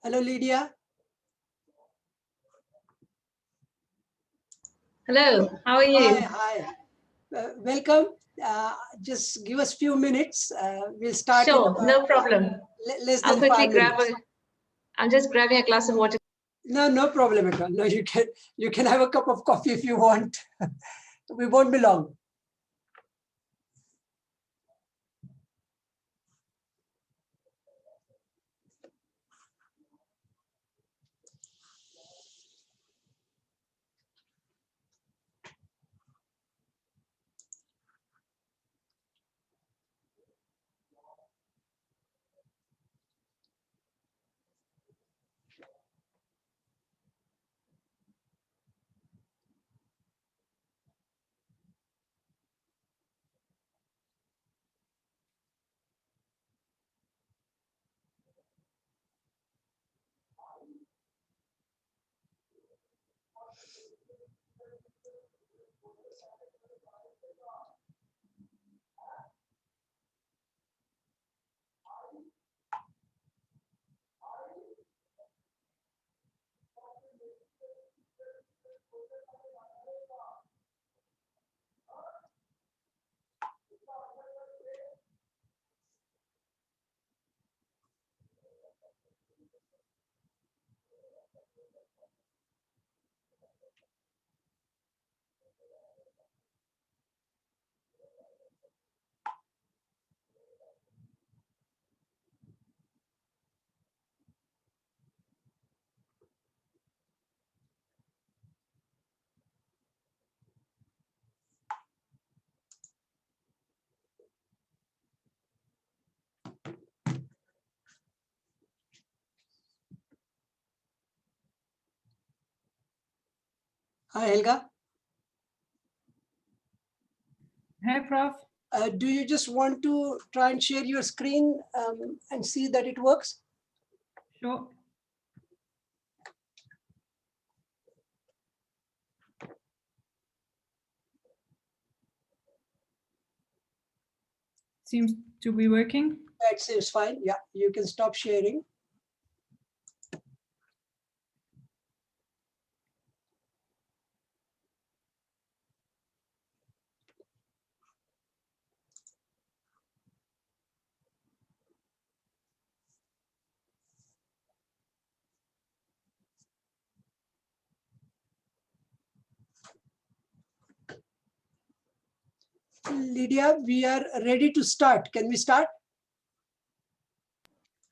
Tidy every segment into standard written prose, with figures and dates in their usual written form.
Hello, Lydia. Hello, how are you? Hi. Welcome. Just give us a few minutes. We'll start. Sure, no problem. Less than I'll quickly 5 grab minutes. I'm just grabbing a glass of water. No problem at all. No, you can have a cup of coffee if you want. We won't be long. Hi, Helga. Hi, Prof. Do you just want to try and share your screen and see that it works? Sure. Seems to be working. That seems fine. Yeah, you can stop sharing. Lydia, we are ready to start. Can we start?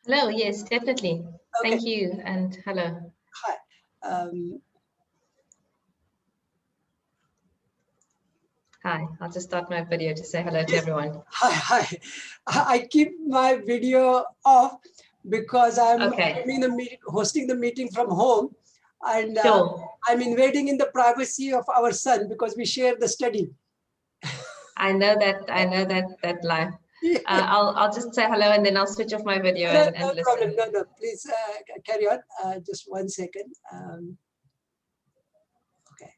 Hello, yes, definitely. Okay. Thank you, and hello. Hi. Hi, I'll just start my video to say hello to everyone. Hi. I keep my video off because I'm Okay. in the meeting, hosting the meeting from home, and Sure. I'm invading in the privacy of our son because we share the study. I know that life. Yeah. I'll just say hello and then I'll switch off my video No, and no listen. problem. No. Please carry on. Just 1 second. Okay.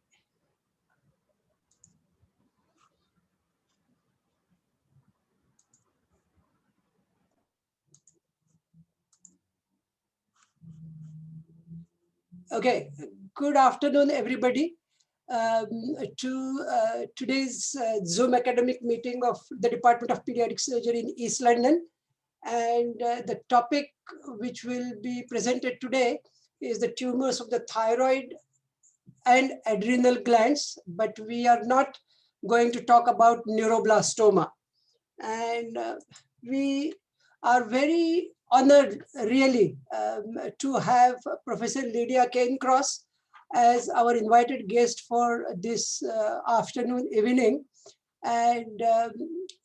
Okay. Good afternoon, everybody. To today's Zoom academic meeting of the Department of Pediatric Surgery in East London. And the topic which will be presented today is the tumors of the thyroid and adrenal glands, but we are not going to talk about neuroblastoma. And we are very honored, really, to have Professor Lydia Cairncross as our invited guest for this afternoon, evening. And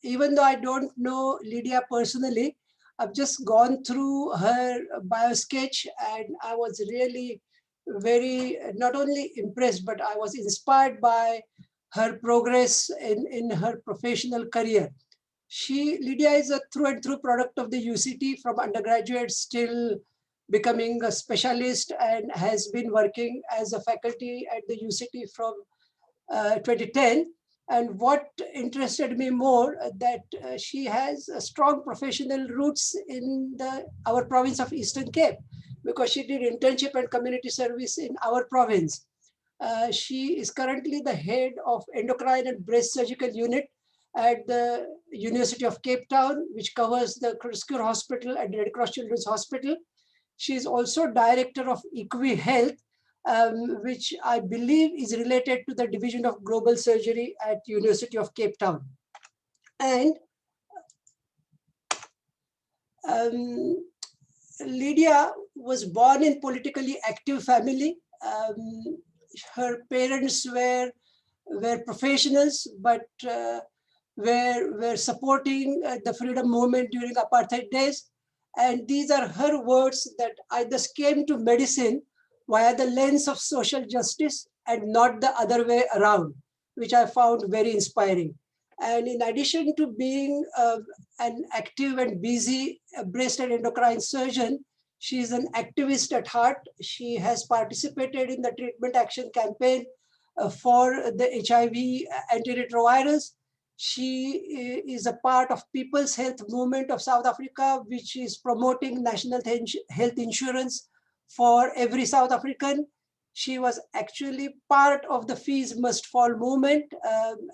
even though I don't know Lydia personally, I've just gone through her bio sketch and I was really very, not only impressed, but I was inspired by her progress in her professional career. Lydia is a through and through product of the UCT, from undergraduate still becoming a specialist, and has been working as a faculty at the UCT from 2010. And what interested me more, that she has a strong professional roots in our province of Eastern Cape, because she did internship and community service in our province. She is currently the head of endocrine and breast surgical unit at the University of Cape Town, which covers the Cure Hospital and Red Cross Children's Hospital. She is also director of Equi Health, which I believe is related to the Division of Global Surgery at University of Cape Town. And Lydia was born in politically active family. Her parents were professionals, but were supporting the freedom movement during apartheid days. And these are her words, that I just came to medicine via the lens of social justice and not the other way around, which I found very inspiring. And in addition to being an active and busy breast and endocrine surgeon, she is an activist at heart. She has participated in the treatment action campaign for the HIV antiretrovirus. She is a part of People's Health Movement of South Africa, which is promoting national health insurance for every South African. She was actually part of the Fees Must Fall movement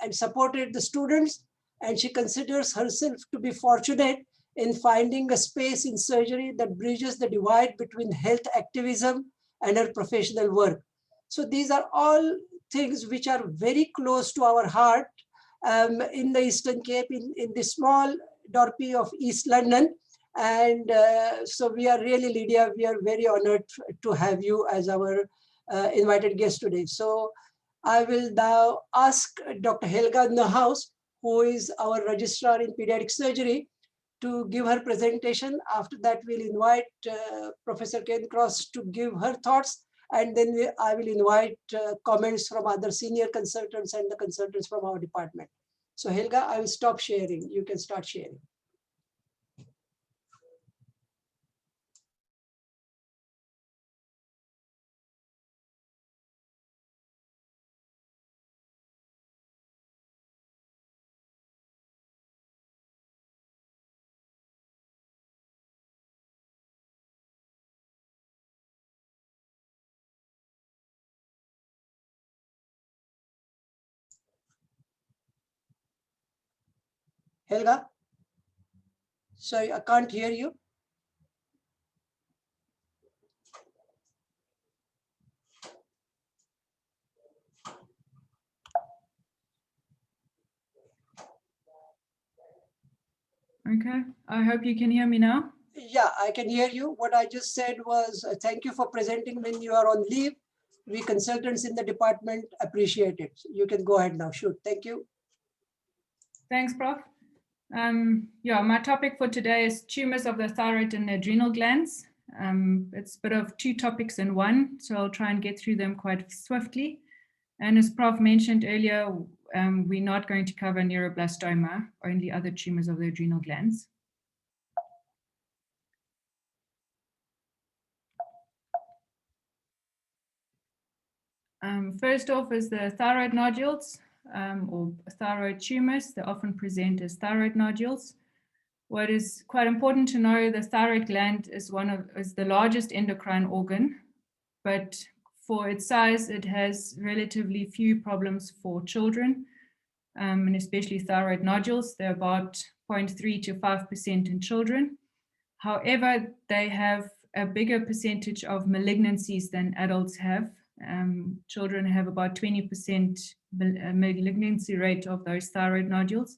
and supported the students. And she considers herself to be fortunate in finding a space in surgery that bridges the divide between health activism and her professional work. So these are all things which are very close to our heart in the Eastern Cape, in the small Dorpy of East London. And so we are really, Lydia, we are very honored to have you as our invited guest today. So I will now ask Dr. Helga Nauhaus, who is our registrar in pediatric surgery, to give her presentation. After that, we'll invite Professor Cairncross to give her thoughts. And then I will invite comments from other senior consultants and the consultants from our department. So Helga, I will stop sharing. You can start sharing. Helga? Sorry, I can't hear you. Okay, I hope you can hear me now. Yeah, I can hear you. What I just said was thank you for presenting when you are on leave. We consultants in the department appreciate it. You can go ahead now. Shoot. Thank you. Thanks, Prof. Yeah, my topic for today is tumors of the thyroid and adrenal glands. It's a bit of two topics in one, so I'll try and get through them quite swiftly. And as Prof mentioned earlier, we're not going to cover neuroblastoma, only other tumors of the adrenal glands. First off is the thyroid nodules or thyroid tumors. They often present as thyroid nodules. What is quite important to know, the thyroid gland is the largest endocrine organ, but for its size, it has relatively few problems for children, and especially thyroid nodules. They're about 0.3 to 5% in children. However, they have a bigger percentage of malignancies than adults have. Children have about 20% malignancy rate of those thyroid nodules.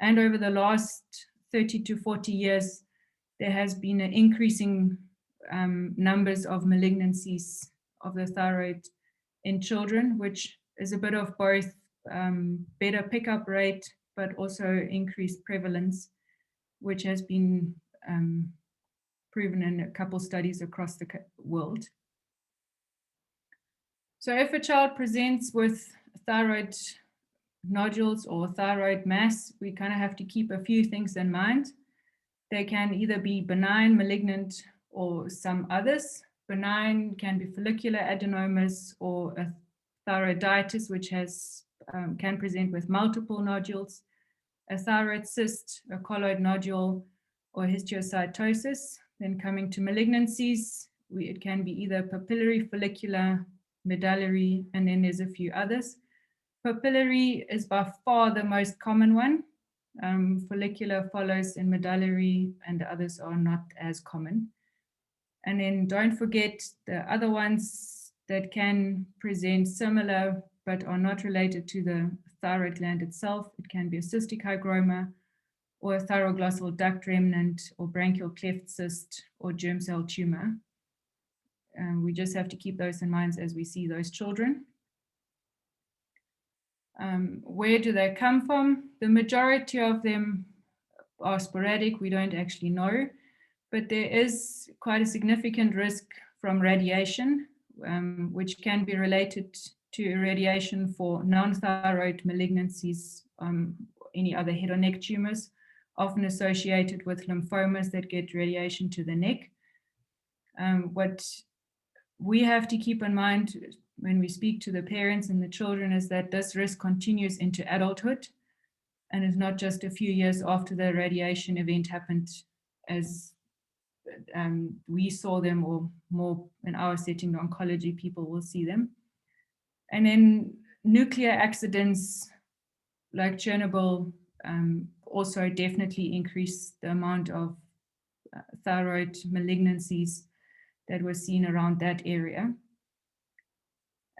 And over the last 30 to 40 years, there has been an increasing numbers of malignancies of the thyroid in children, which is a bit of both better pickup rate, but also increased prevalence, which has been proven in a couple studies across the world. So if a child presents with thyroid nodules or thyroid mass, we kind of have to keep a few things in mind. They can either be benign, malignant, or some others. Benign can be follicular adenomas or a thyroiditis, which can present with multiple nodules, a thyroid cyst, a colloid nodule, or histiocytosis. Then coming to malignancies, it can be either papillary, follicular, medullary, and then there's a few others. Papillary is by far the most common one. Follicular follows in medullary, and the others are not as common. And then don't forget the other ones that can present similar but are not related to the thyroid gland itself. It can be a cystic hygroma or a thyroglossal duct remnant or branchial cleft cyst or germ cell tumor. We just have to keep those in mind as we see those children. Where do they come from? The majority of them are sporadic. We don't actually know, but there is quite a significant risk from radiation, which can be related to irradiation for non-thyroid malignancies, any other head or neck tumors, often associated with lymphomas that get radiation to the neck. What we have to keep in mind when we speak to the parents and the children is that this risk continues into adulthood and is not just a few years after the radiation event happened as we saw them, or more in our setting, the oncology people will see them. And then nuclear accidents like Chernobyl also definitely increase the amount of thyroid malignancies that were seen around that area.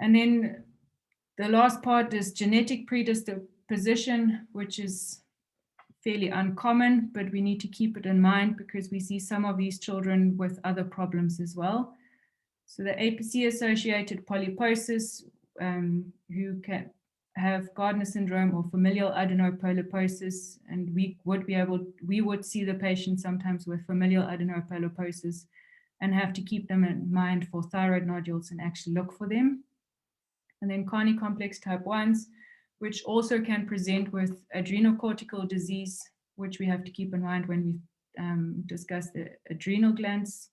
And then the last part is genetic predisposition, which is fairly uncommon, but we need to keep it in mind because we see some of these children with other problems as well. So the APC-associated polyposis, who can have Gardner syndrome or familial adenopolyposis, and we would see the patient sometimes with familial adenopolyposis, and have to keep them in mind for thyroid nodules and actually look for them. And then carny complex type 1s, which also can present with adrenocortical disease, which we have to keep in mind when we discuss the adrenal glands.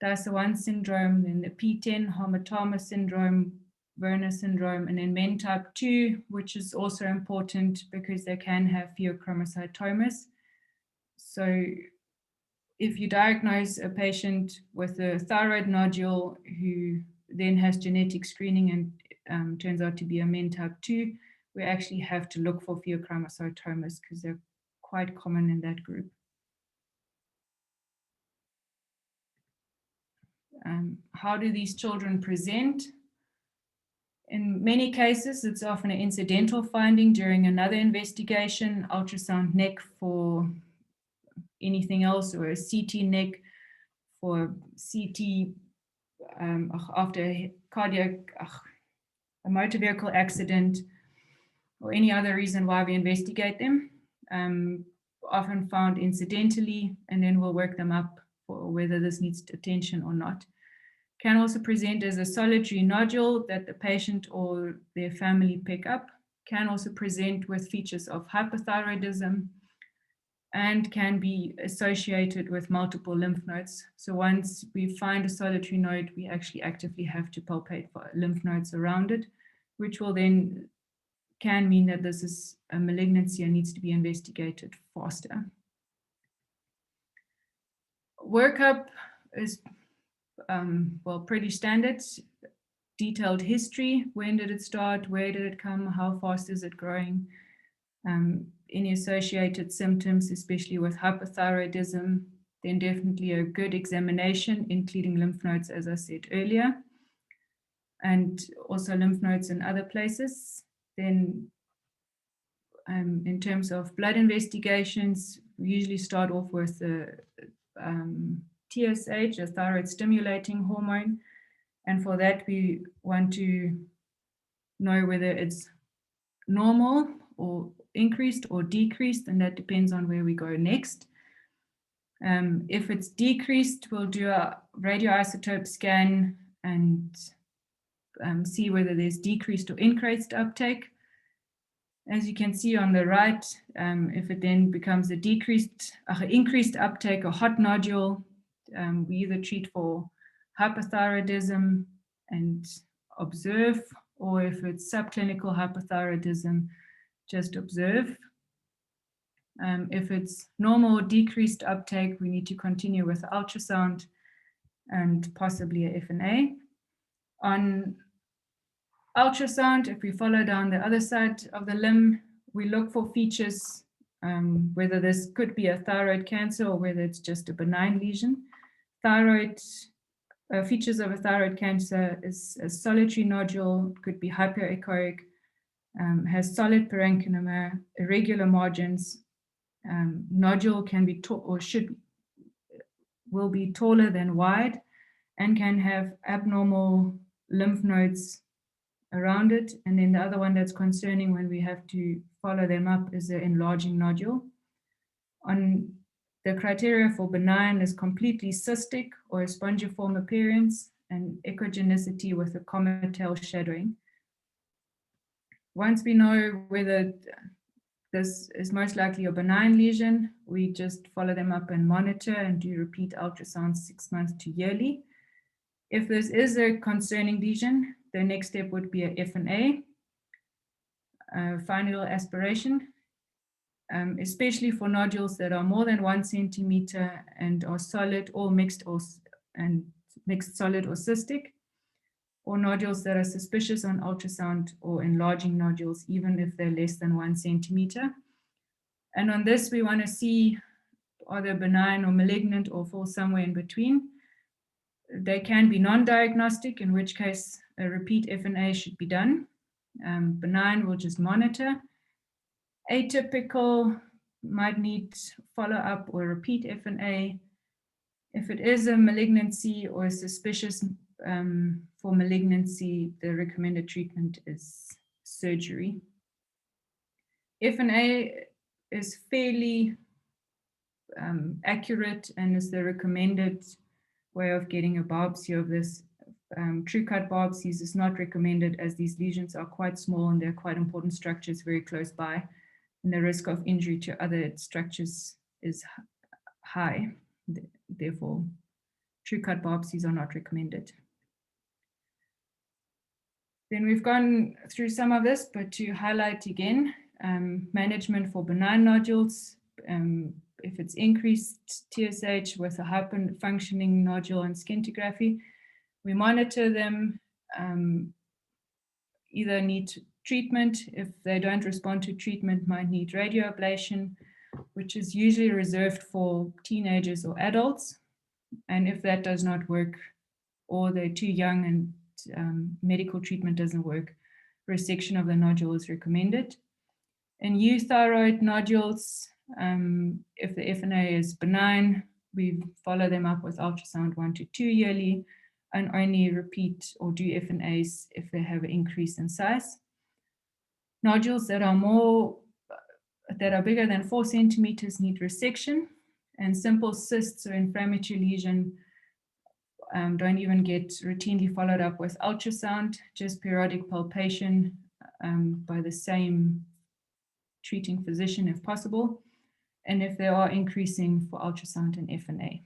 DICER1 syndrome, then the P10 Hamartama syndrome, Werner syndrome, and then men type 2, which is also important because they can have pheochromocytomas. So if you diagnose a patient with a thyroid nodule who then has genetic screening and turns out to be a men type 2, we actually have to look for pheochromocytomas because they're quite common in that group. How do these children present? In many cases, it's often an incidental finding during another investigation, ultrasound neck for anything else, or a CT neck for CT after a cardiac, a motor vehicle accident, or any other reason why we investigate them. Often found incidentally, and then we'll work them up for whether this needs attention or not. Can also present as a solitary nodule that the patient or their family pick up. Can also present with features of hyperthyroidism and can be associated with multiple lymph nodes. So once we find a solitary node, we actually actively have to palpate for lymph nodes around it, which will then can mean that this is a malignancy and needs to be investigated faster. Workup is well, pretty standard. Detailed history, when did it start, where did it come, how fast is it growing, any associated symptoms, especially with hyperthyroidism, then definitely a good examination, including lymph nodes, as I said earlier, and also lymph nodes in other places. Then in terms of blood investigations, we usually start off with the TSH, a thyroid stimulating hormone. And for that, we want to know whether it's normal or increased or decreased, and that depends on where we go next. If it's decreased, we'll do a radioisotope scan and see whether there's decreased or increased uptake. As you can see on the right, if it then becomes a increased uptake, a hot nodule, we either treat for hyperthyroidism and observe, or if it's subclinical hyperthyroidism, just observe. If it's normal or decreased uptake, we need to continue with ultrasound and possibly a FNA. On ultrasound, if we follow down the other side of the limb, we look for features, whether this could be a thyroid cancer or whether it's just a benign lesion. Thyroid features of a thyroid cancer is a solitary nodule, could be hyperechoic, has solid parenchyma, irregular margins. Nodule can be or will be taller than wide, and can have abnormal lymph nodes around it. And then the other one that's concerning when we have to follow them up is the enlarging nodule. On the criteria for benign is completely cystic or a spongiform appearance, and echogenicity with a comma tail shadowing. Once we know whether this is most likely a benign lesion, we just follow them up and monitor and do repeat ultrasounds 6 months to yearly. If this is a concerning lesion, the next step would be a FNA, final aspiration, especially for nodules that are more than 1 centimeter and are solid or mixed solid or cystic, or nodules that are suspicious on ultrasound, or enlarging nodules, even if they're less than 1 centimeter. And on this, we want to see, are they benign or malignant or fall somewhere in between. They can be non-diagnostic, in which case a repeat FNA should be done. Benign, we'll just monitor. Atypical might need follow-up or repeat FNA. If it is a malignancy or suspicious for malignancy, the recommended treatment is surgery. FNA is fairly accurate and is the recommended way of getting a biopsy of this. True cut biopsies is not recommended as these lesions are quite small and they're quite important structures very close by, and the risk of injury to other structures is high. Therefore, true cut biopsies are not recommended. Then we've gone through some of this, but to highlight again, management for benign nodules. If it's increased TSH with a hyperfunctioning nodule and scintigraphy, we monitor them, either need treatment. If they don't respond to treatment, might need radioablation, which is usually reserved for teenagers or adults. And if that does not work, or they're too young and medical treatment doesn't work, resection of the nodule is recommended. In euthyroid nodules, if the FNA is benign, we follow them up with ultrasound 1 to 2 yearly, and only repeat or do FNAs if they have an increase in size. Nodules that are bigger than 4 centimeters need resection, and simple cysts or inflammatory lesion don't even get routinely followed up with ultrasound, just periodic palpation by the same treating physician if possible, and if they are increasing, for ultrasound and FNA.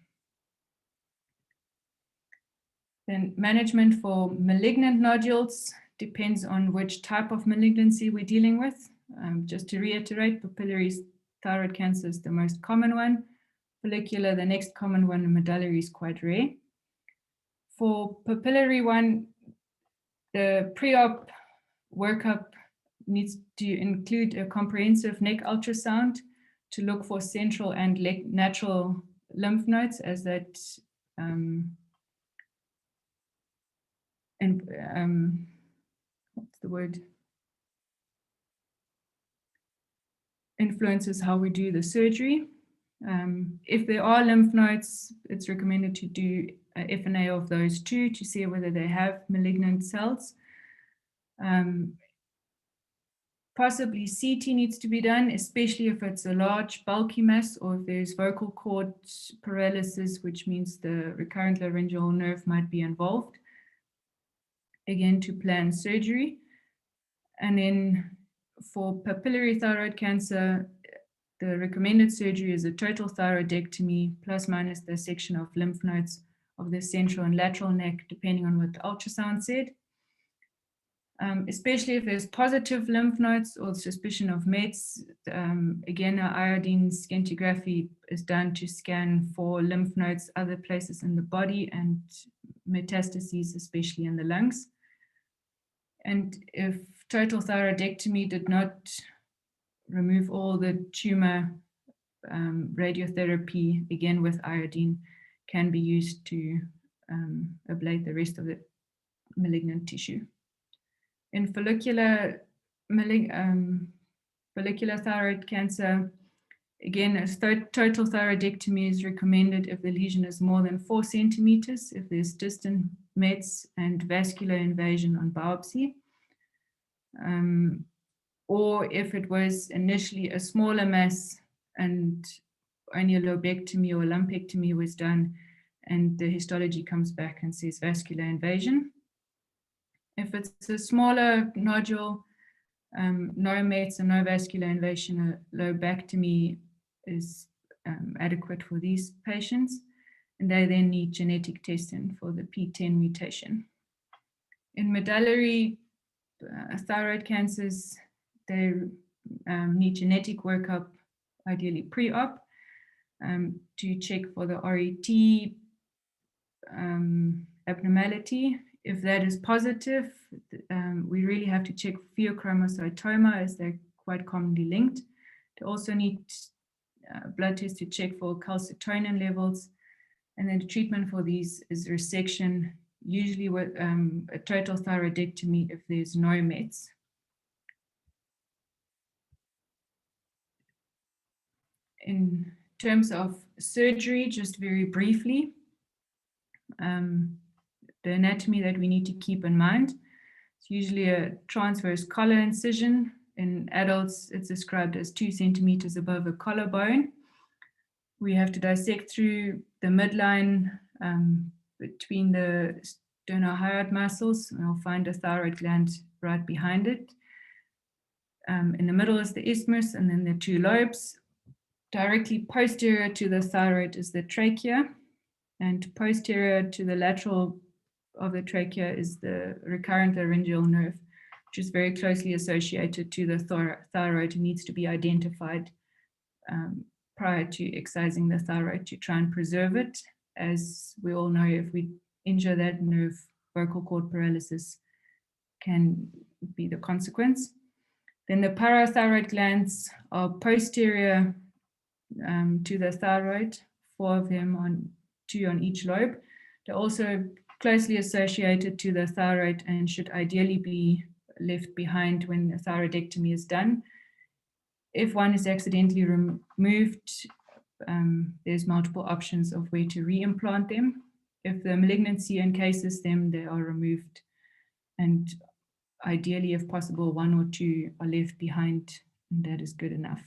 Then management for malignant nodules depends on which type of malignancy we're dealing with. Just to reiterate, papillary thyroid cancer is the most common one. Follicular, the next common one, and medullary is quite rare. For papillary one, the pre-op workup needs to include a comprehensive neck ultrasound to look for central and natural lymph nodes, as that influences how we do the surgery. If there are lymph nodes, it's recommended to do a FNA of those two to see whether they have malignant cells. Possibly CT needs to be done, especially if it's a large bulky mass or if there's vocal cord paralysis, which means the recurrent laryngeal nerve might be involved. Again, to plan surgery. And then for papillary thyroid cancer, the recommended surgery is a total thyroidectomy plus minus dissection of lymph nodes of the central and lateral neck, depending on what the ultrasound said. Especially if there's positive lymph nodes or suspicion of METs, again, our iodine scintigraphy is done to scan for lymph nodes other places in the body and metastases, especially in the lungs. And if total thyroidectomy did not remove all the tumor, radiotherapy, again with iodine, can be used to ablate the rest of the malignant tissue. In follicular thyroid cancer, again, a total thyroidectomy is recommended if the lesion is more than 4 centimeters, if there's distant mets and vascular invasion on biopsy, or if it was initially a smaller mass and only a lobectomy or lumpectomy was done and the histology comes back and says vascular invasion. If it's a smaller nodule, no mets and no vascular invasion, a lobectomy is adequate for these patients, and they then need genetic testing for the P10 mutation. In medullary thyroid cancers, they need genetic workup, ideally pre-op, to check for the RET abnormality. If that is positive, we really have to check pheochromocytoma, as they're quite commonly linked. They also need blood tests to check for calcitonin levels. And then the treatment for these is resection, usually with a total thyroidectomy if there's no mets. In terms of surgery, just very briefly, the anatomy that we need to keep in mind. It's usually a transverse collar incision. In adults, it's described as 2 centimeters above the collarbone. We have to dissect through the midline between the sternohyoid muscles, and you'll find a thyroid gland right behind it. In the middle is the isthmus, and then the two lobes. Directly posterior to the thyroid is the trachea, and posterior to the lateral of the trachea is the recurrent laryngeal nerve, which is very closely associated to the thyroid and needs to be identified prior to excising the thyroid to try and preserve it. As we all know, if we injure that nerve, vocal cord paralysis can be the consequence. Then the parathyroid glands are posterior to the thyroid, 4 of them, 2 on each lobe. They're also closely associated to the thyroid and should ideally be left behind when the thyroidectomy is done. If one is accidentally removed, there's multiple options of where to reimplant them. If the malignancy encases them, they are removed. And ideally, if possible, 1 or 2 are left behind, and that is good enough.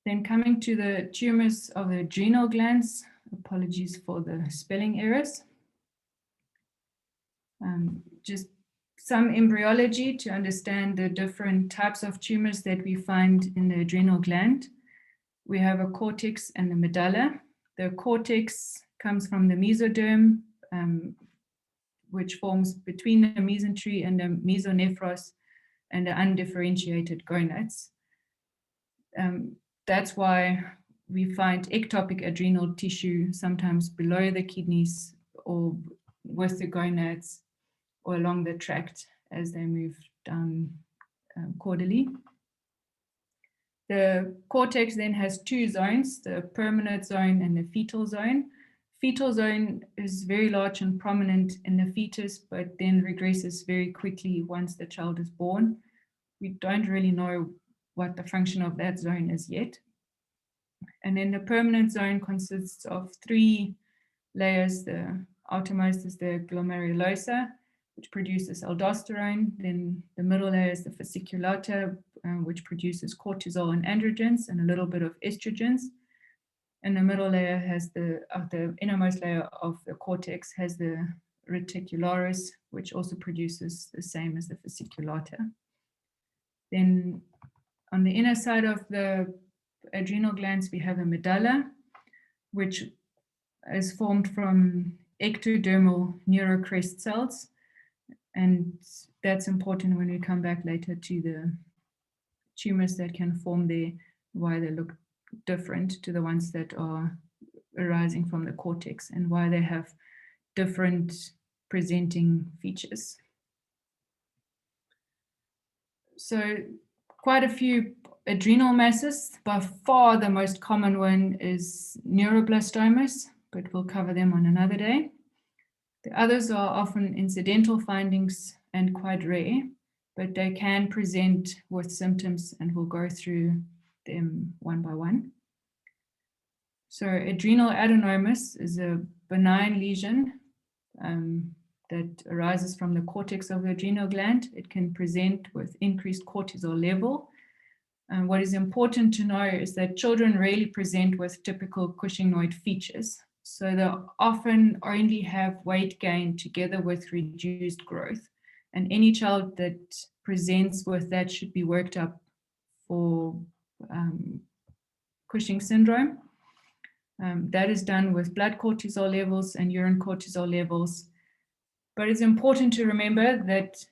Then coming to the tumors of the adrenal glands, apologies for the spelling errors. Just some embryology to understand the different types of tumors that we find in the adrenal gland. We have a cortex and the medulla. The cortex comes from the mesoderm, which forms between the mesentery and the mesonephros and the undifferentiated gonads. That's why we find ectopic adrenal tissue sometimes below the kidneys or with the gonads or along the tract as they move down caudally. The cortex then has 2 zones, the permanent zone and the fetal zone. Fetal zone is very large and prominent in the fetus, but then regresses very quickly once the child is born. We don't really know what the function of that zone is yet. And then the permanent zone consists of 3 layers. The outermost is the glomerulosa, which produces aldosterone. Then the middle layer is the fasciculata, which produces cortisol and androgens and a little bit of estrogens. And the middle layer has the innermost layer of the cortex has the reticularis, which also produces the same as the fasciculata. Then on the inner side of the adrenal glands, we have a medulla, which is formed from ectodermal neurocrest cells. And that's important when we come back later to the tumors that can form there, why they look different to the ones that are arising from the cortex and why they have different presenting features. So quite a few adrenal masses. By far the most common one is neuroblastomas, but we'll cover them on another day. The others are often incidental findings and quite rare, but they can present with symptoms, and we'll go through them one by one. So adrenal adenomas is a benign lesion that arises from the cortex of the adrenal gland. It can present with increased cortisol level. And what is important to know is that children rarely present with typical Cushingoid features. So they often only have weight gain together with reduced growth. And any child that presents with that should be worked up for Cushing syndrome. That is done with blood cortisol levels and urine cortisol levels. But it's important to remember that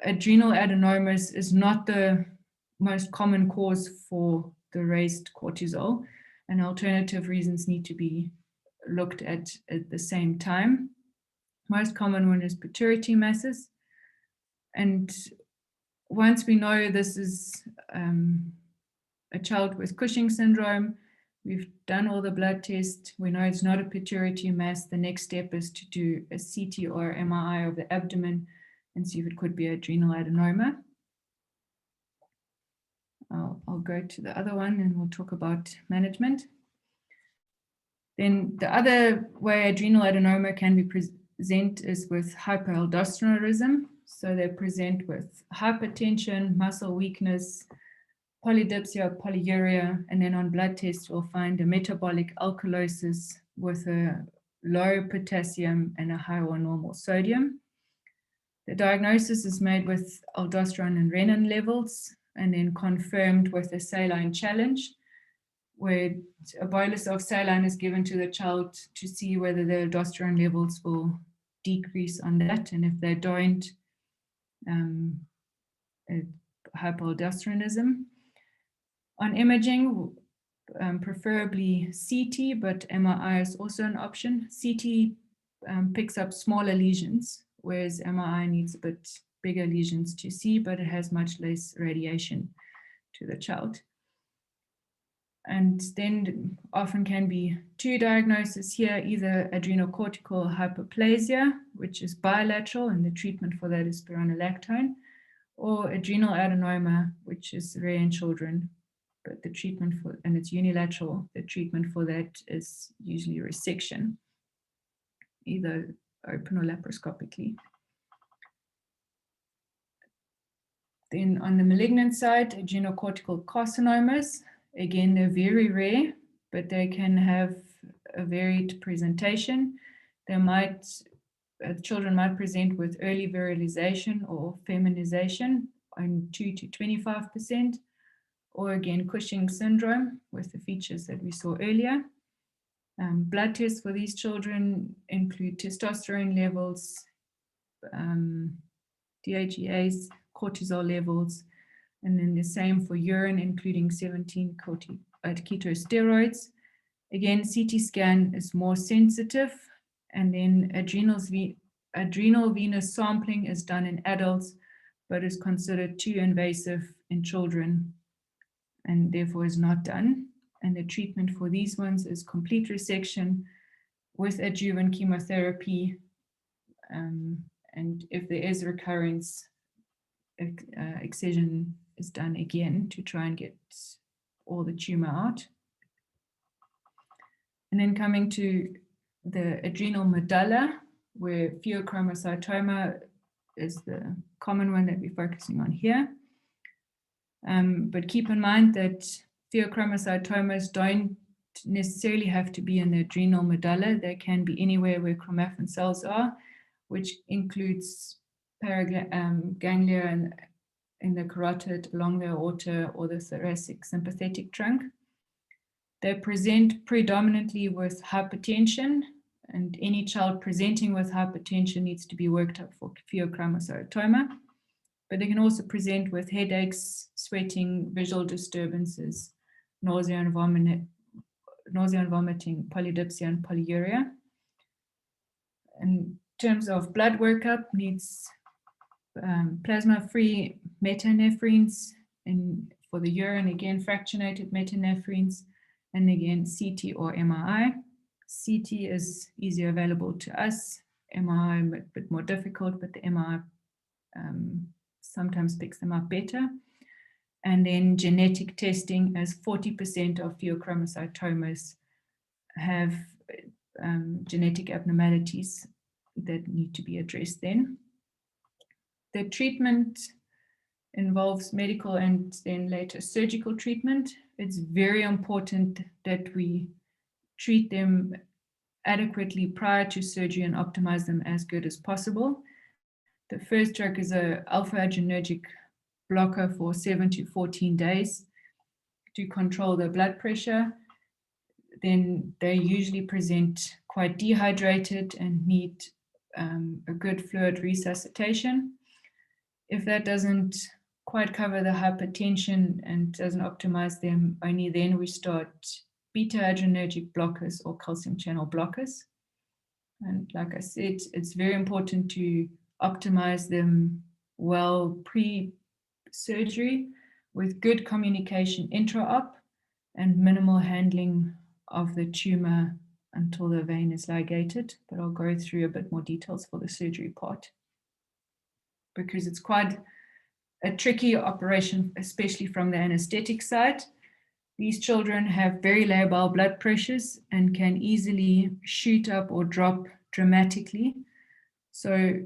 adrenal adenomas is not the most common cause for the raised cortisol, and alternative reasons need to be looked at the same time. Most common one is pituitary masses. And once we know this is a child with Cushing syndrome, we've done all the blood tests, we know it's not a pituitary mass. The next step is to do a CT or MRI of the abdomen and see if it could be adrenal adenoma. I'll go to the other one and we'll talk about management. Then the other way adrenal adenoma can be present is with hyperaldosteronism. So they present with hypertension, muscle weakness, polydipsia, polyuria, and then on blood tests we'll find a metabolic alkalosis with a low potassium and a high or normal sodium. The diagnosis is made with aldosterone and renin levels and then confirmed with a saline challenge, where a bolus of saline is given to the child to see whether the aldosterone levels will decrease on that, and if they don't, hyperaldosteronism. On imaging, preferably CT, but MRI is also an option. CT picks up smaller lesions, whereas MRI needs a bit bigger lesions to see, but it has much less radiation to the child. And then often can be two diagnoses here, either adrenocortical hyperplasia, which is bilateral, and the treatment for that is spironolactone, or adrenal adenoma, which is rare in children, but the treatment for, and it's unilateral, the treatment for that is usually resection, either open or laparoscopically. Then on the malignant side, adrenocortical carcinomas, again, they're very rare, but they can have a varied presentation. They might, children might present with early virilization or feminization on 2 to 25%, or again, Cushing syndrome with the features that we saw earlier. Blood tests for these children include testosterone levels, DHEAs, cortisol levels, and then the same for urine, including 17 ketosteroids. Again, CT scan is more sensitive, and then adrenal venous sampling is done in adults, but is considered too invasive in children, and therefore is not done. And the treatment for these ones is complete resection with adjuvant chemotherapy, and if there is recurrence, excision is done again to try and get all the tumor out. And then coming to the adrenal medulla, where pheochromocytoma is the common one that we're focusing on here. But keep in mind that pheochromocytomas don't necessarily have to be in the adrenal medulla. They can be anywhere where chromaffin cells are, which includes ganglia and in the carotid, along the aorta, or the thoracic sympathetic trunk. They present predominantly with hypertension, and any child presenting with hypertension needs to be worked up for pheochromocytoma. But they can also present with headaches, sweating, visual disturbances, nausea and vomiting, polydipsia, and polyuria. In terms of blood workup, needs plasma-free metanephrines, and for the urine, again, fractionated metanephrines, and again, CT or MRI. CT is easier available to us, MRI a bit more difficult, but the MRI sometimes picks them up better. And then genetic testing, as 40% of pheochromocytomas have genetic abnormalities that need to be addressed then. The treatment involves medical and then later surgical treatment. It's very important that we treat them adequately prior to surgery and optimize them as good as possible. The first drug is an alpha-adrenergic blocker for 7 to 14 days to control the blood pressure. Then they usually present quite dehydrated and need a good fluid resuscitation. If that doesn't quite cover the hypertension and doesn't optimize them, only then we start beta-adrenergic blockers or calcium channel blockers. And like I said, it's very important to optimize them well pre-surgery with good communication intra-op and minimal handling of the tumor until the vein is ligated. But I'll go through a bit more details for the surgery part, because it's quite a tricky operation, especially from the anesthetic side. These children have very labile blood pressures and can easily shoot up or drop dramatically. So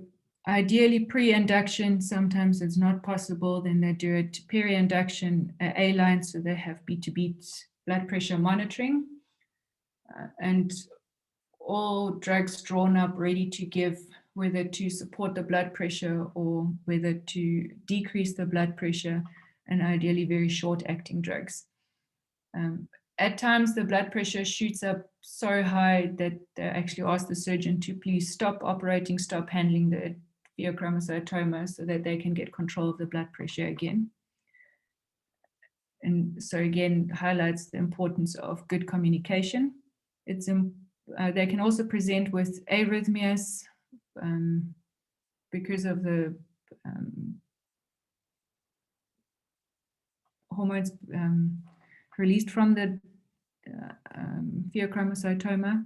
ideally pre-induction, sometimes it's not possible, then they do it peri-induction A-line, so they have beat-to-beat blood pressure monitoring. And all drugs drawn up ready to give, whether to support the blood pressure or whether to decrease the blood pressure, and ideally very short-acting drugs. At times, the blood pressure shoots up so high that they actually ask the surgeon to please stop operating, stop handling the pheochromocytoma so that they can get control of the blood pressure again. And so again, highlights the importance of good communication. They can also present with arrhythmias because of the hormones released from the pheochromocytoma.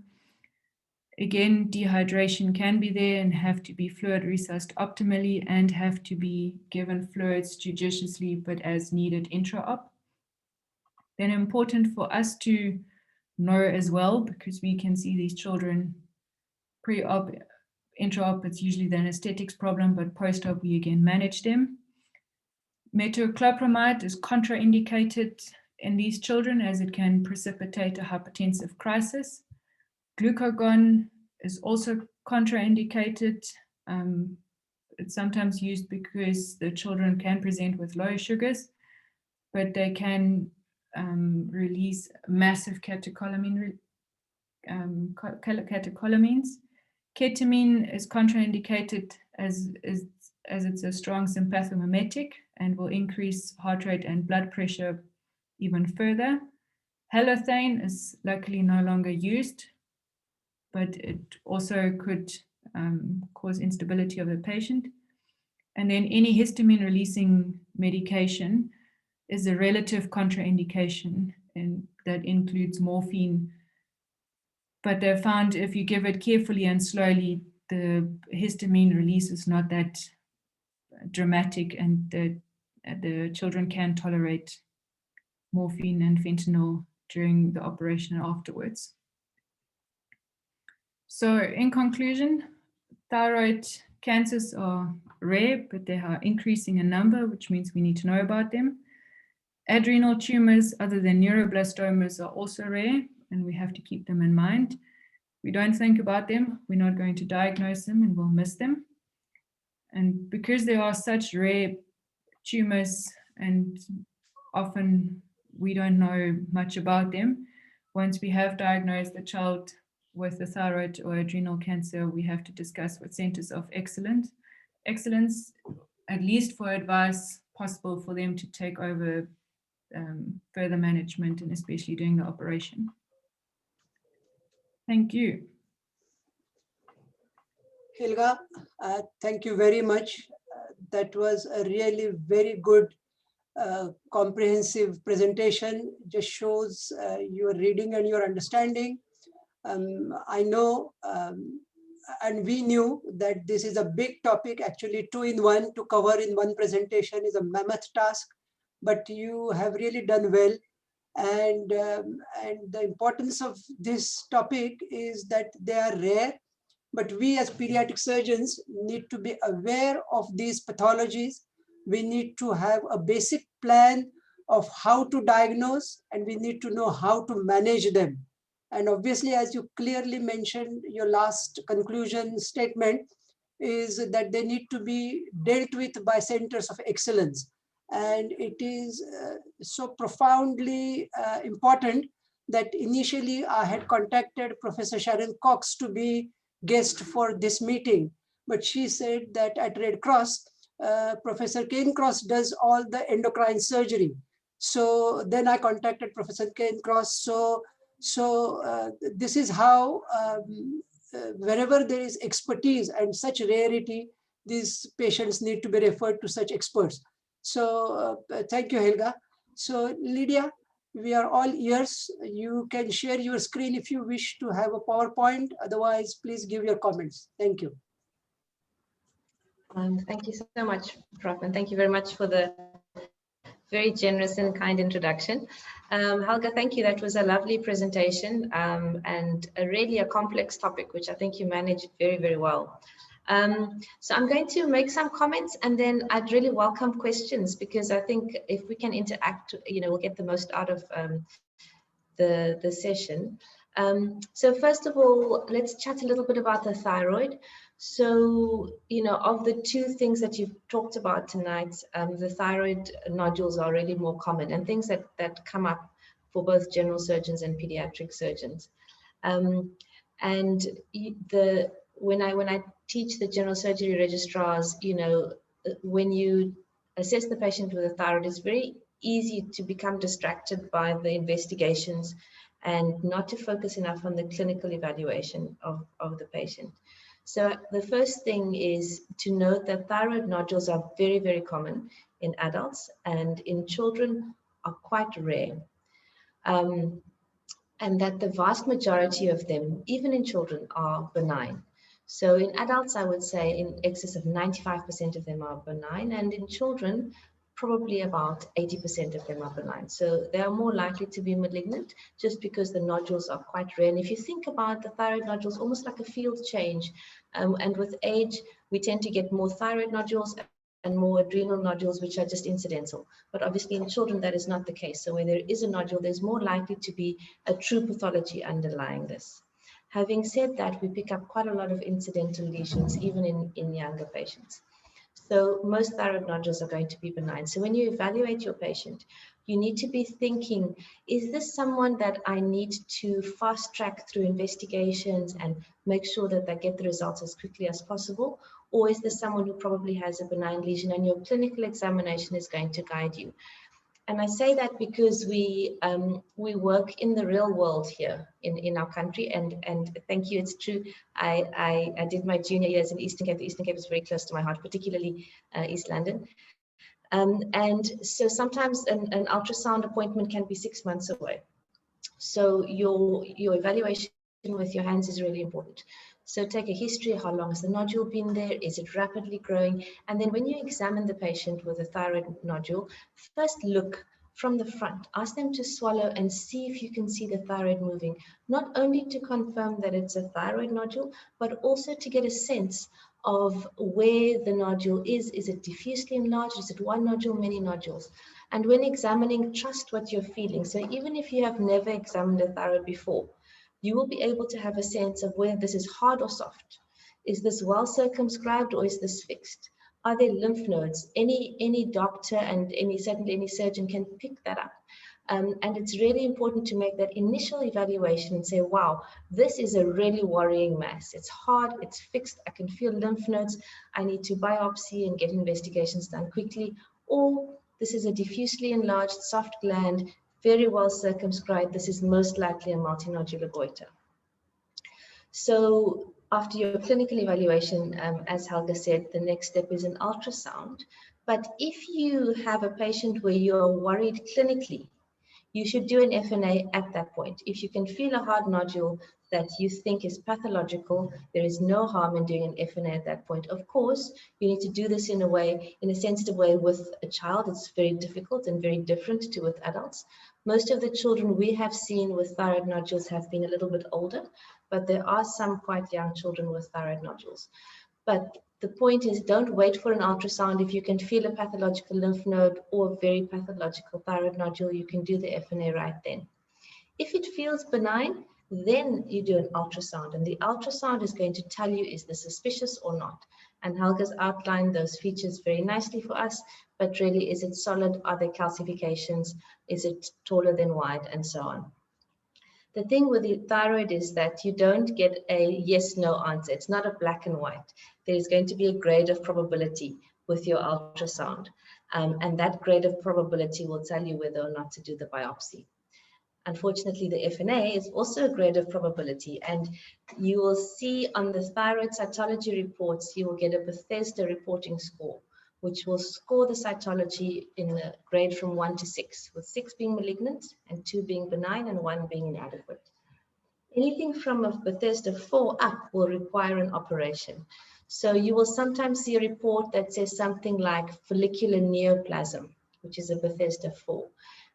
Again, dehydration can be there and have to be fluid resuscitated optimally and have to be given fluids judiciously but as needed intra-op. Then important for us to know as well, because we can see these children pre-op, intra-op, it's usually the anesthetics problem, but post-op we again manage them. Metoclopramide is contraindicated in these children as it can precipitate a hypertensive crisis. Glucagon is also contraindicated. It's sometimes used because the children can present with low sugars, but they can release massive catecholamines. Ketamine is contraindicated as it's a strong sympathomimetic and will increase heart rate and blood pressure even further. Halothane is luckily no longer used, but it also could cause instability of the patient. And then any histamine releasing medication is a relative contraindication, and that includes morphine. But they've found if you give it carefully and slowly, the histamine release is not that dramatic, and the children can tolerate morphine and fentanyl during the operation and afterwards. So in conclusion, thyroid cancers are rare, but they are increasing in number, which means we need to know about them. Adrenal tumors other than neuroblastomas are also rare, and we have to keep them in mind. We don't think about them, we're not going to diagnose them, and we'll miss them. And because there are such rare tumors and often we don't know much about them, once we have diagnosed the child with a thyroid or adrenal cancer, we have to discuss with centers of excellence, at least for advice possible for them to take over further management and especially during the operation. Thank you. Helga, thank you very much. That was a really very good, comprehensive presentation. Just shows your reading and your understanding. I know, and we knew that this is a big topic, actually 2 in 1 to cover in one presentation is a mammoth task, but you have really done well. And the importance of this topic is that they are rare, but we as pediatric surgeons need to be aware of these pathologies. We need to have a basic plan of how to diagnose, and we need to know how to manage them. And obviously, as you clearly mentioned, your last conclusion statement is that they need to be dealt with by centers of excellence. And it is so profoundly important that initially I had contacted Professor Sharon Cox to be guest for this meeting, but she said that at Red Cross, Professor Cairncross does all the endocrine surgery. So then I contacted Professor Cairncross. So this is how, wherever there is expertise and such rarity, these patients need to be referred to such experts. So thank you, Helga. So Lydia, we are all ears. You can share your screen if you wish to have a PowerPoint. Otherwise, please give your comments. Thank you. Thank you so much, Prof. And thank you very much for the very generous and kind introduction. Helga, thank you. That was a lovely presentation and really a complex topic, which I think you managed very, very well. So I'm going to make some comments, and then I'd really welcome questions, because I think if we can interact, we'll get the most out of the session. So first of all, let's chat a little bit about the thyroid. So, of the two things that you've talked about tonight, the thyroid nodules are really more common and things that come up for both general surgeons and pediatric surgeons. And when I teach the general surgery registrars, when you assess the patient with a thyroid, it's very easy to become distracted by the investigations and not to focus enough on the clinical evaluation of the patient. So the first thing is to note that thyroid nodules are very, very common in adults, and in children are quite rare. And that the vast majority of them, even in children, are benign. So in adults, I would say in excess of 95% of them are benign, and in children, probably about 80% of them are benign. So they are more likely to be malignant just because the nodules are quite rare. And if you think about the thyroid nodules, almost like a field change, and with age, we tend to get more thyroid nodules and more adrenal nodules, which are just incidental. But obviously in children, that is not the case. So where there is a nodule, there's more likely to be a true pathology underlying this. Having said that, we pick up quite a lot of incidental lesions, even in younger patients. So most thyroid nodules are going to be benign. So when you evaluate your patient, you need to be thinking, is this someone that I need to fast track through investigations and make sure that they get the results as quickly as possible? Or is this someone who probably has a benign lesion and your clinical examination is going to guide you? And I say that because we work in the real world here in our country, and thank you, it's true. I did my junior years in Eastern Cape. The Eastern Cape is very close to my heart, particularly East London. And so sometimes an ultrasound appointment can be 6 months away. So your evaluation with your hands is really important. So take a history, how long has the nodule been there? Is it rapidly growing? And then when you examine the patient with a thyroid nodule, first look from the front, ask them to swallow and see if you can see the thyroid moving, not only to confirm that it's a thyroid nodule, but also to get a sense of where the nodule is. Is it diffusely enlarged? Is it one nodule, many nodules? And when examining, trust what you're feeling. So even if you have never examined a thyroid before, you will be able to have a sense of whether this is hard or soft. Is this well circumscribed or is this fixed? Are there lymph nodes? Any doctor and certainly any surgeon can pick that up. And it's really important to make that initial evaluation and say, wow, this is a really worrying mass. It's hard, it's fixed, I can feel lymph nodes. I need to biopsy and get investigations done quickly. Or this is a diffusely enlarged soft gland, very well circumscribed. This is most likely a multinodular goiter. So after your clinical evaluation, as Helga said, the next step is an ultrasound. But if you have a patient where you're worried clinically, you should do an FNA at that point. If you can feel a hard nodule that you think is pathological, there is no harm in doing an FNA at that point. Of course, you need to do this in a sensitive way with a child. It's very difficult and very different to with adults. Most of the children we have seen with thyroid nodules have been a little bit older, but there are some quite young children with thyroid nodules. But the point is, don't wait for an ultrasound. If you can feel a pathological lymph node or a very pathological thyroid nodule, you can do the FNA right then. If it feels benign, then you do an ultrasound, and the ultrasound is going to tell you, is this suspicious or not? And Helga's outlined those features very nicely for us, but really, is it solid? Are there calcifications? Is it taller than wide? And so on. The thing with the thyroid is that you don't get a yes-no answer. It's not a black and white. There's going to be a grade of probability with your ultrasound. And that grade of probability will tell you whether or not to do the biopsy. Unfortunately, the FNA is also a grade of probability. And you will see on the thyroid cytology reports, you will get a Bethesda reporting score, which will score the cytology in a grade from 1 to 6, with 6 being malignant and 2 being benign and 1 being inadequate. Anything from a Bethesda 4 up will require an operation. So you will sometimes see a report that says something like follicular neoplasm, which is a Bethesda 4.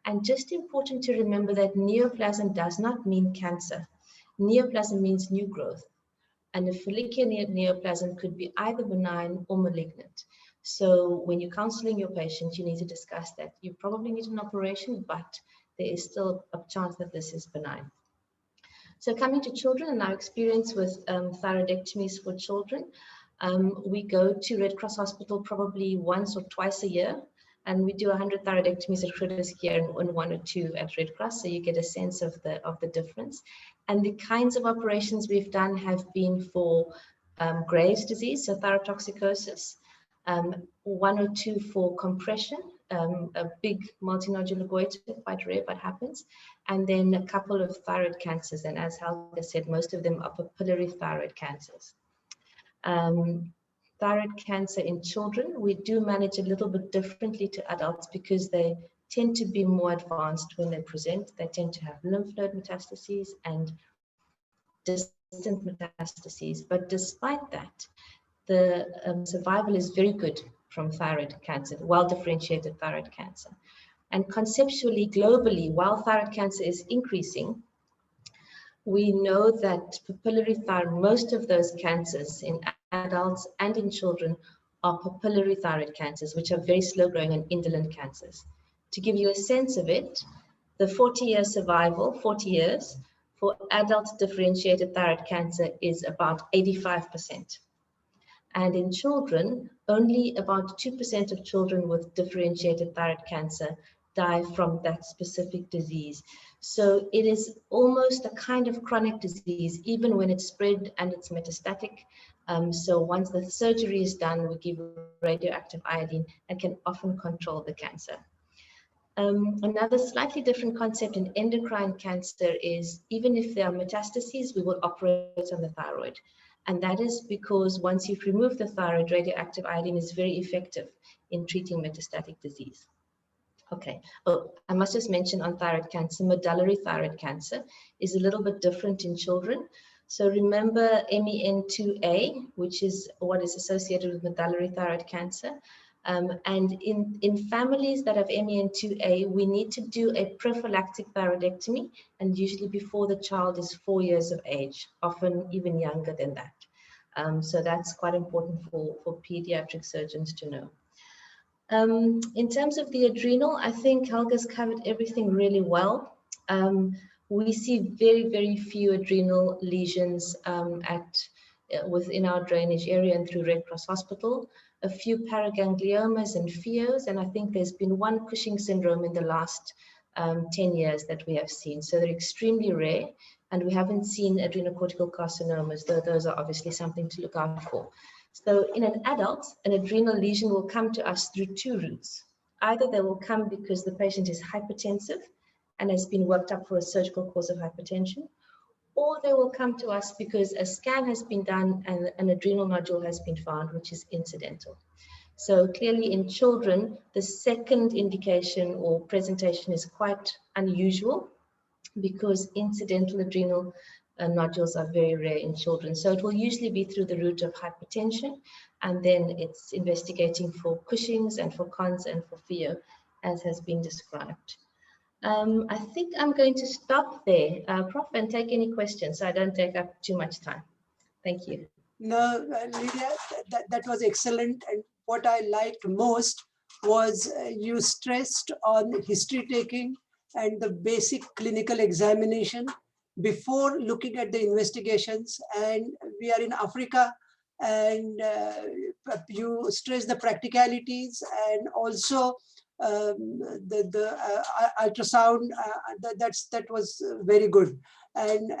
And just important to remember that neoplasm does not mean cancer. Neoplasm means new growth. And a follicular neoplasm could be either benign or malignant. So when you're counseling your patient, you need to discuss that. You probably need an operation, but there is still a chance that this is benign. So coming to children and our experience with thyroidectomies for children, we go to Red Cross Hospital probably once or twice a year, and we do 100 thyroidectomies at Groote Schuur and 1 or 2 at Red Cross, so you get a sense of the difference. And the kinds of operations we've done have been for Graves' disease, so thyrotoxicosis, 1 or 2 for compression, a big multinodular goiter, quite rare but happens, and then a couple of thyroid cancers, and as Helga said, most of them are papillary thyroid cancers. Thyroid cancer in children, we do manage a little bit differently to adults because they tend to be more advanced when they present. They tend to have lymph node metastases and distant metastases, but despite that, the survival is very good from thyroid cancer, well-differentiated thyroid cancer. And conceptually, globally, while thyroid cancer is increasing, we know that papillary thyroid, most of those cancers in adults and in children are papillary thyroid cancers, which are very slow-growing and indolent cancers. To give you a sense of it, the 40-year survival, 40 years, for adult differentiated thyroid cancer is about 85%. And in children, only about 2% of children with differentiated thyroid cancer die from that specific disease. So it is almost a kind of chronic disease, even when it's spread and it's metastatic. So once the surgery is done, we give radioactive iodine and can often control the cancer. Another slightly different concept in endocrine cancer is even if there are metastases, we will operate on the thyroid. And that is because once you've removed the thyroid, radioactive iodine is very effective in treating metastatic disease. Okay, oh, I must just mention on thyroid cancer, medullary thyroid cancer is a little bit different in children. So remember MEN2A, which is what is associated with medullary thyroid cancer. And in families that have MEN2A, we need to do a prophylactic thyroidectomy, and usually before the child is 4 years of age, often even younger than that. So that's quite important for pediatric surgeons to know. In terms of the adrenal, I think Helga's covered everything really well. We see very, very few adrenal lesions within our drainage area and through Red Cross Hospital. A few paragangliomas and pheos, and I think there's been one Cushing syndrome in the last 10 years that we have seen. So they're extremely rare, and we haven't seen adrenocortical carcinomas, though those are obviously something to look out for. So in an adult, an adrenal lesion will come to us through 2 routes. Either they will come because the patient is hypertensive and has been worked up for a surgical cause of hypertension, or they will come to us because a scan has been done and an adrenal nodule has been found, which is incidental. So clearly in children, the second indication or presentation is quite unusual because incidental adrenal nodules are very rare in children. So it will usually be through the route of hypertension, and then it's investigating for Cushing's and for Cons and for pheo, as has been described. I think I'm going to stop there, Prof, and take any questions so I don't take up too much time. Thank you. No, Lydia, that was excellent. And what I liked most was you stressed on history taking and the basic clinical examination before looking at the investigations. And we are in Africa, and you stress the practicalities and also the ultrasound. That was very good. And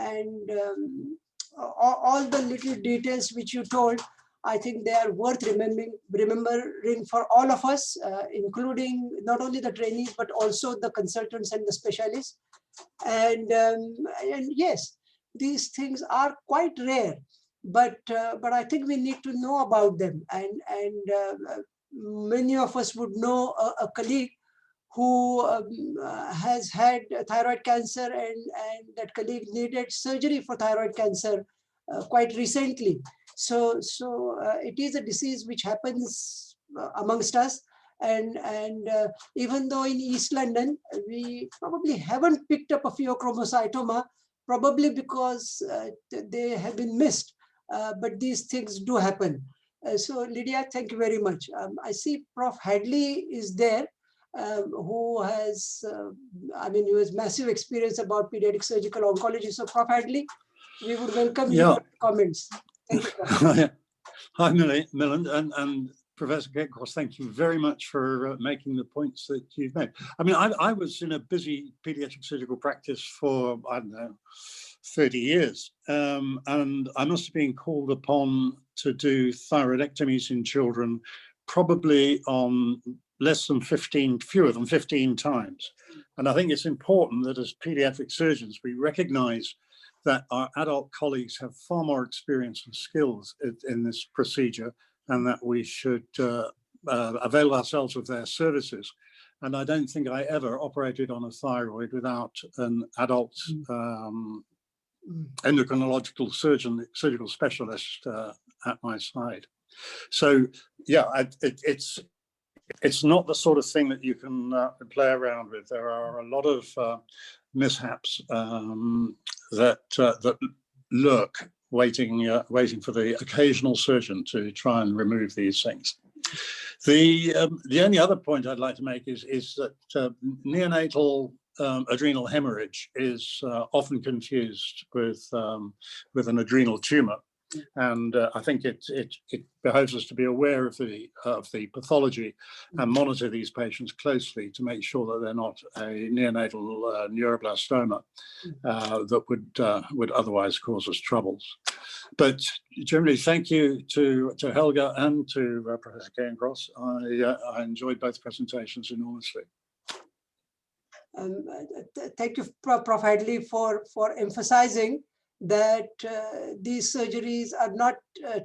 all the little details which you told, I think they are worth remembering for all of us, including not only the trainees, but also the consultants and the specialists. And yes, these things are quite rare, but I think we need to know about them. And many of us would know a colleague who has had thyroid cancer, and that colleague needed surgery for thyroid cancer quite recently. So it is a disease which happens amongst us. And even though in East London, we probably haven't picked up a pheochromocytoma, probably because they have been missed, but these things do happen. So Lydia, thank you very much. I see Prof. Hadley is there. who has, who has massive experience about pediatric surgical oncology. So, Prof. Hadley, we would welcome your comments. Thank you, Prof. Hi, Milind, and Professor Cairncross, thank you very much for making the points that you've made. I mean, I was in a busy pediatric surgical practice for, I don't know, 30 years. And I must have been called upon to do thyroidectomies in children probably on fewer than 15 times. And I think it's important that as pediatric surgeons, we recognize that our adult colleagues have far more experience and skills in this procedure, and that we should avail ourselves of their services. And I don't think I ever operated on a thyroid without an adult endocrinological surgical specialist at my side. So yeah, it's not the sort of thing that you can play around with. There are a lot of mishaps that lurk, waiting for the occasional surgeon to try and remove these things. The only other point I'd like to make is that neonatal adrenal hemorrhage is often confused with an adrenal tumor. And I think it behoves us to be aware of the pathology and monitor these patients closely to make sure that they're not a neonatal neuroblastoma that would otherwise cause us troubles. But generally, thank you to Helga and to Professor Cairncross. I enjoyed both presentations enormously. Thank you, Prof. Hadley, for emphasizing that these surgeries are not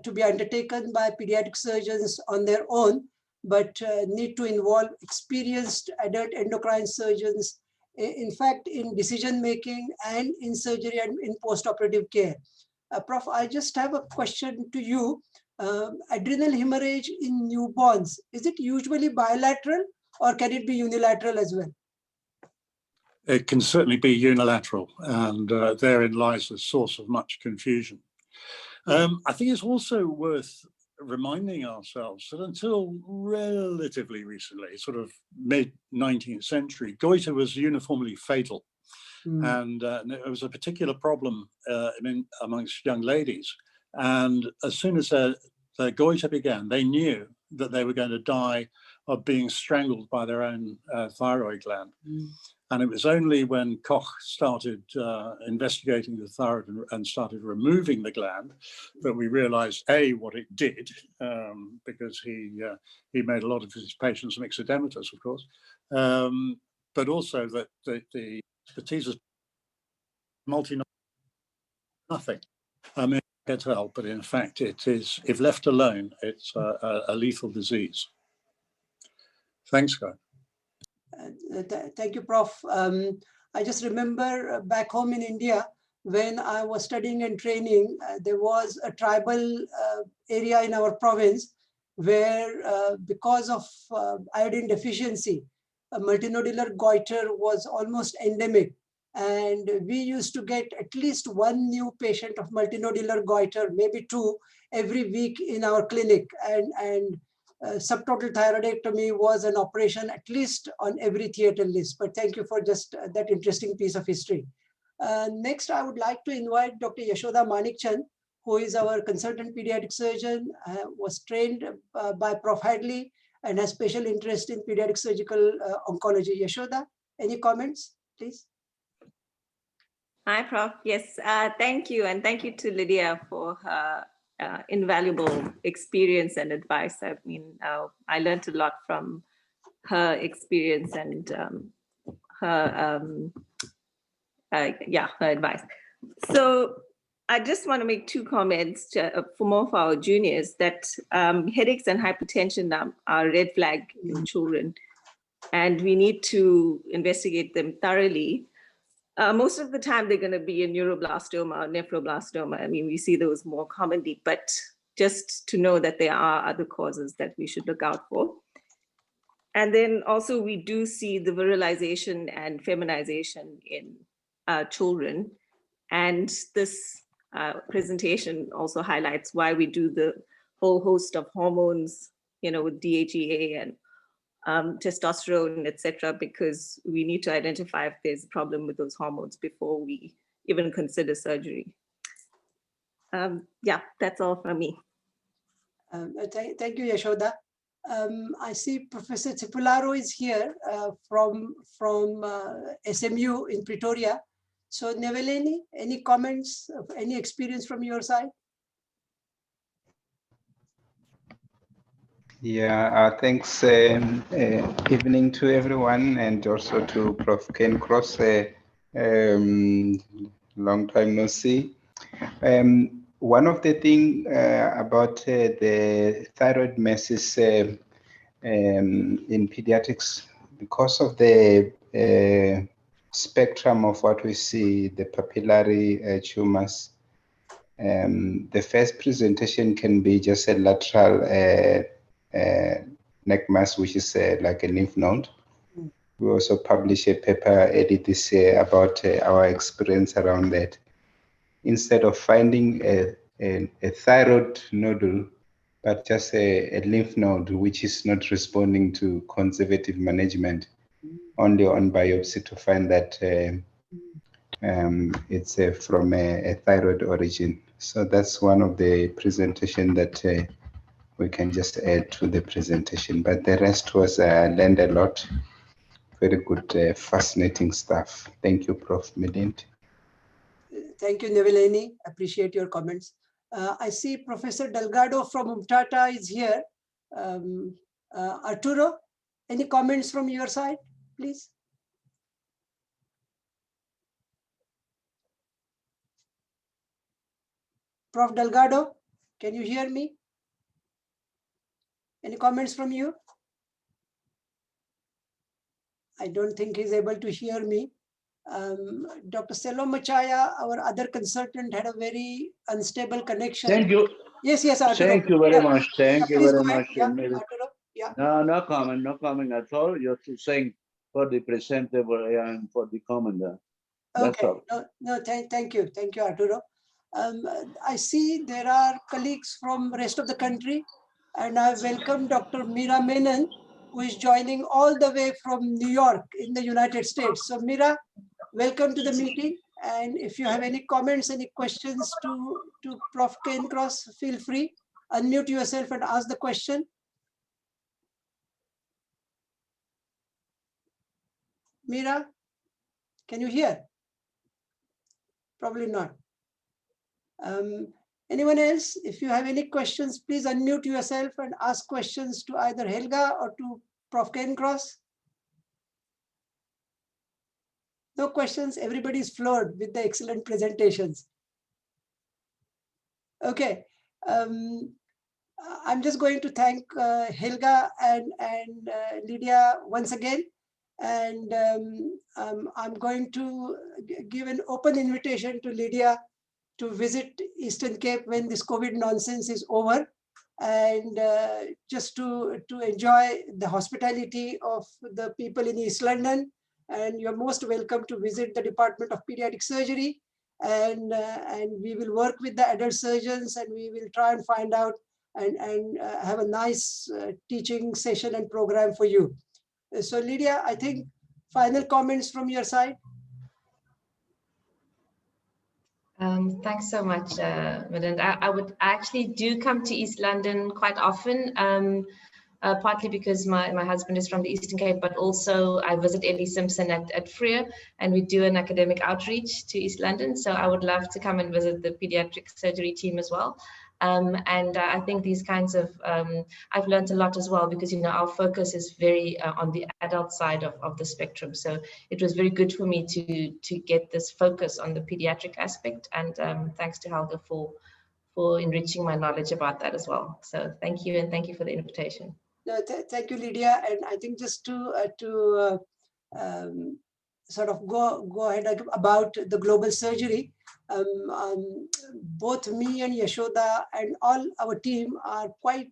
to be undertaken by pediatric surgeons on their own, but need to involve experienced adult endocrine surgeons, in fact, in decision-making and in surgery and in post-operative care. Prof, I just have a question to you. Adrenal hemorrhage in newborns, is it usually bilateral or can it be unilateral as well? It can certainly be unilateral, and therein lies the source of much confusion. I think it's also worth reminding ourselves that until relatively recently, sort of mid-19th century, goiter was uniformly fatal. And it was a particular problem amongst young ladies. And as soon as their goiter began, they knew that they were going to die of being strangled by their own thyroid gland. And it was only when Koch started investigating the thyroid and started removing the gland that we realized, A, what it did, because he made a lot of his patients myxodematous, of course, but also that the expertise is nothing. I mean, I can tell, but in fact, it is, if left alone, it's a lethal disease. Thanks, Guy. Thank you, Prof. I just remember back home in India, when I was studying and training, there was a tribal area in our province where because of iodine deficiency, a multinodular goiter was almost endemic. And we used to get at least one new patient of multinodular goiter, maybe two, every week in our clinic. And subtotal thyroidectomy was an operation at least on every theater list. But thank you for just that interesting piece of history. Next, I would like to invite Dr. Yashoda Manikchand, who is our consultant pediatric surgeon, was trained by Prof. Hadley and has special interest in pediatric surgical oncology. Yashoda, any comments, please? Hi, Prof. Yes, thank you. And thank you to Lydia for her invaluable experience and advice. I mean, I learned a lot from her experience and her advice. So I just want to make two comments for more of our juniors that headaches and hypertension are red flag in children, and we need to investigate them thoroughly. Most of the time, they're going to be a neuroblastoma or nephroblastoma. I mean, we see those more commonly, but just to know that there are other causes that we should look out for. And then also, we do see the virilization and feminization in children. And this presentation also highlights why we do the whole host of hormones, you know, with DHEA and testosterone, etc., because we need to identify if there's a problem with those hormones before we even consider surgery. Yeah, that's all from me. Thank you, Yashoda. I see Professor Cipularo is here from SMU in Pretoria. So Neveleni, any comments, any experience from your side? Yeah, thanks. Evening to everyone, and also to Prof. Cairncross. Long time no see. One of the things about the thyroid masses in pediatrics, because of the spectrum of what we see, the papillary tumors, the first presentation can be just a lateral neck mass, which is like a lymph node. We also published a paper early this year about our experience around that. Instead of finding a thyroid nodule, but just a lymph node which is not responding to conservative management, only on biopsy to find that it's from a thyroid origin. So that's one of the presentation that we can just add to the presentation. But the rest was learned a lot. Very good, fascinating stuff. Thank you, Prof. Milind. Thank you, Neveleni. Appreciate your comments. I see Professor Delgado from UMTATA is here. Arturo, any comments from your side, please? Prof. Delgado, can you hear me? Any comments from you? I don't think he's able to hear me. Dr. Selom Machaya, our other consultant, had a very unstable connection. Thank you. Yes, Arturo. Thank you very much. Thank you Please very go ahead. much. Yeah, Arturo. Yeah. No, no comment at all. You're saying for the presentable and for the commander. That's Okay. all. No, thank you, Arturo. I see there are colleagues from rest of the country, and I welcome Dr. Meera Menon, who is joining all the way from New York in the United States. So Meera, welcome to the meeting. And if you have any comments, any questions to Prof. Cairncross, feel free, unmute yourself and ask the question. Meera, can you hear? Probably not. Anyone else? If you have any questions, please unmute yourself and ask questions to either Helga or to Prof. Cairncross. No questions. Everybody's floored with the excellent presentations. Okay. I'm just going to thank Helga and Lydia once again. And I'm going to give an open invitation to Lydia to visit Eastern Cape when this COVID nonsense is over, and just to enjoy the hospitality of the people in East London. And you're most welcome to visit the Department of Pediatric Surgery, and we will work with the adult surgeons, and we will try and find out and have a nice teaching session and program for you. So Lydia, I think final comments from your side. Thanks so much, Milind. I actually do come to East London quite often, partly because my husband is from the Eastern Cape, but also I visit Ellie Simpson at Freer, and we do an academic outreach to East London. So I would love to come and visit the pediatric surgery team as well. And I think these kinds of, I've learned a lot as well, because, you know, our focus is very on the adult side of the spectrum. So it was very good for me to get this focus on the pediatric aspect. And thanks to Helga for enriching my knowledge about that as well. So thank you, and thank you for the invitation. No, thank you, Lydia. And I think just to sort of go ahead about the global surgery, both me and Yashoda and all our team are quite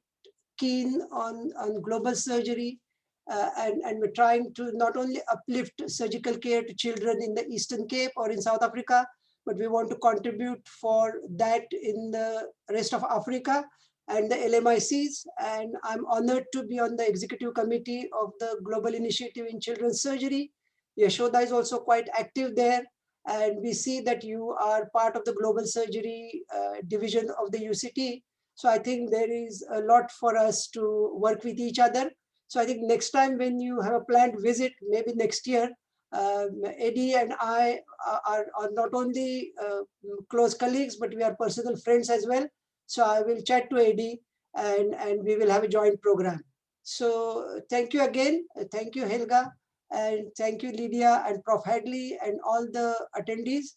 keen on global surgery, and we're trying to not only uplift surgical care to children in the Eastern Cape or in South Africa, but we want to contribute for that in the rest of Africa. and the LMICs. And I'm honored to be on the executive committee of the Global Initiative in Children's Surgery. Yashoda is also quite active there. And we see that you are part of the global surgery division of the UCT. So I think there is a lot for us to work with each other. So I think next time when you have a planned visit, maybe next year, Eddie and I are not only close colleagues, but we are personal friends as well. So I will chat to Eddie and we will have a joint program. So thank you again. Thank you, Helga. And thank you, Lydia and Prof. Hadley and all the attendees.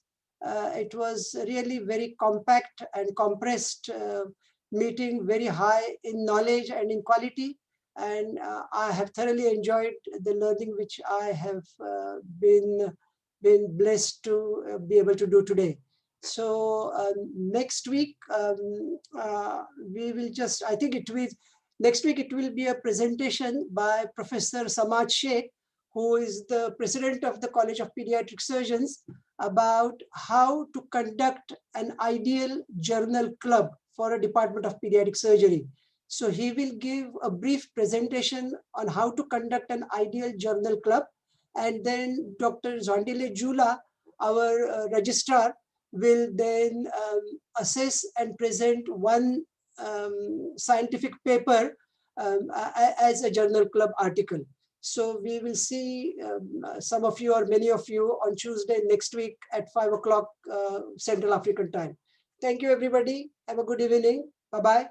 It was really very compact and compressed meeting, very high in knowledge and in quality. And I have thoroughly enjoyed the learning which I have been blessed to be able to do today. So next week, we will just, I think next week it will be a presentation by Professor Samad Sheikh, who is the president of the College of Pediatric Surgeons, about how to conduct an ideal journal club for a department of pediatric surgery. So he will give a brief presentation on how to conduct an ideal journal club. And then Dr. Zondile Jula, our registrar, will then assess and present one scientific paper as a journal club article. So we will see some of you or many of you on Tuesday next week at 5 o'clock Central African time. Thank you, everybody. Have a good evening. Bye-bye.